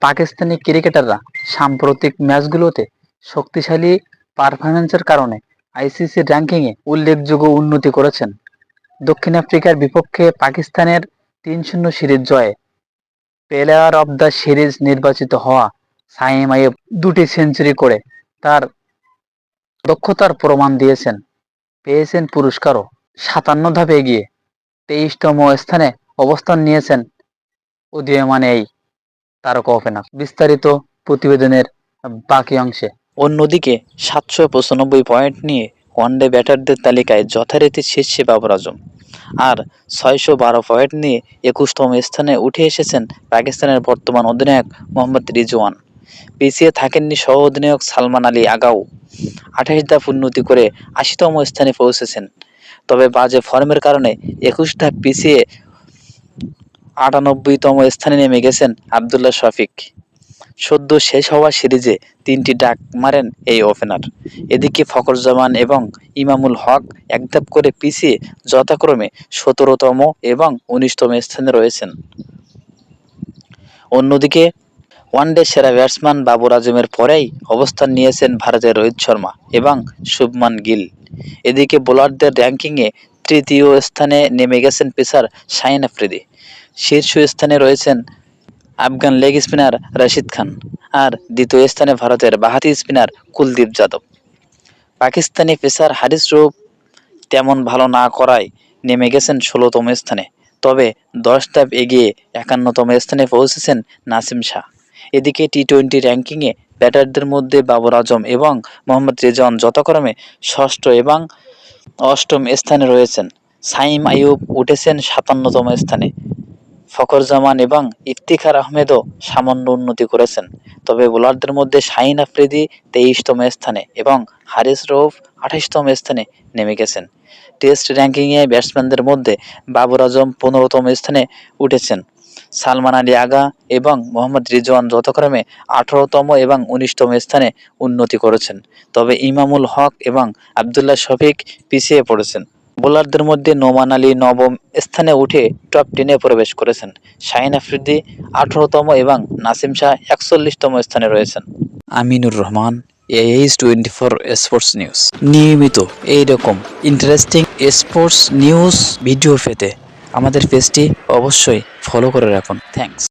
পাকিস্তানি ক্রিকেটাররা সাম্প্রতিক ম্যাচগুলোতে শক্তিশালী পারফরম্যান্সের কারণে আইসিসির র্যাঙ্কিংয়ে উল্লেখযোগ্য উন্নতি করেছেন। দক্ষিণ আফ্রিকার বিপক্ষে পাকিস্তানের ৩-০ সিরিজ জয়ে প্লেয়ার অব দ্য সিরিজ নির্বাচিত হওয়া সাইম আইয়ুব ২টি সেঞ্চুরি করে তার দক্ষতার প্রমাণ দিয়েছেন। পেয়েছেন পুরস্কারও। ৫৭ ধাপে এগিয়ে ২৩তম স্থানে অবস্থান নিয়েছেন উদীয়মান এই তারকা ওপেনার। বিস্তারিত প্রতিবেদনের বাকি অংশে। অন্যদিকে ৭৯৫ পয়েন্ট নিয়ে ওয়ানডে ব্যাটারদের তালিকায় যথারীতি শীর্ষে বাবর আজম, আর ৬১২ পয়েন্ট নিয়ে ২১তম স্থানে উঠে এসেছেন পাকিস্তানের বর্তমান অধিনায়ক মোহাম্মদ রিজওয়ান। পিছিয়ে থাকেননি সহ অধিনায়ক সালমান আলী আগাও ২৮ ধাপ উন্নতি করে ৮০তম স্থানে পৌঁছেছেন। তবে বাজে ফর্মের কারণে ২১ ধাপ পিছিয়ে ৯৮তম স্থানে নেমে গেছেন আবদুল্লাহ শফিক। সদ্য শেষ হওয়া সিরিজে ৩টি ডাক মারেন এই ওপেনার। এদিকে ফখর জামান এবং ইমামুল হক এক ধাপ করে পিছিয়ে যথাক্রমে ১৭তম এবং ১৯তম স্থানে রয়েছেন। অন্যদিকে ওয়ানডে সেরা ব্যাটসম্যান বাবর আজমের পরেই অবস্থান নিয়েছেন ভারতের রোহিত শর্মা এবং শুভমান গিল। এদিকে বোলারদের র্যাঙ্কিংয়ে তৃতীয় স্থানে নেমে গেছেন পেসার শাহিন আফ্রিদি। শীর্ষ স্থানে রয়েছেন আফগান লেগ স্পিনার রশিদ খান, আর দ্বিতীয় স্থানে ভারতের বাঁহাতি স্পিনার কুলদীপ যাদব। পাকিস্তানি পেসার হারিস রৌফ তেমন ভালো না করায় নেমে গেছেন ১৬তম স্থানে। তবে ১০ ধাপ এগিয়ে ৫১তম স্থানে পৌঁছেছেন নাসিম শাহ। এদিকে টি-টোয়েন্টি র্যাঙ্কিংয়ে ব্যাটারদের মধ্যে বাবর আজম এবং মোহাম্মদ রিজওয়ান যথাক্রমে ষষ্ঠ এবং অষ্টম স্থানে রয়েছেন। সাইম আইয়ুব উঠেছেন ৫৭তম স্থানে। ফখর জামান এবং ইফতিখার আহমেদও সামান্য উন্নতি করেছেন। তবে বোলারদের মধ্যে শাহিন আফ্রিদি ২৩তম স্থানে এবং হারিস রৌফ ২৮তম স্থানে নেমে গেছেন। টেস্ট র্যাঙ্কিংয়ে ব্যাটসম্যানদের মধ্যে বাবর আজম ১৫তম স্থানে উঠেছেন। সালমান আলী আগা এবং মোহাম্মদ রিজওয়ান যথাক্রমে ১৮তম এবং ১৯তম স্থানে উন্নতি করেছেন। তবে ইমামুল হক এবং আবদুল্লাহ শফিক পিছিয়ে পড়েছেন। বোলারদের মধ্যে নোমান আলী নবম স্থানে উঠে টপ 10-এ প্রবেশ করেছেন। শাহিন আফ্রিদি ১৮তম এবং নাসিম শাহ ৪১তম স্থানে রয়েছেন। Aminur Rahman, AH24 sports news. নিয়মিত এইরকম ইন্টারেস্টিং স্পোর্টস নিউজ ভিডিও পেতে আমাদের পেজটি অবশ্যই ফলো করে রাখুন। থ্যাঙ্কস।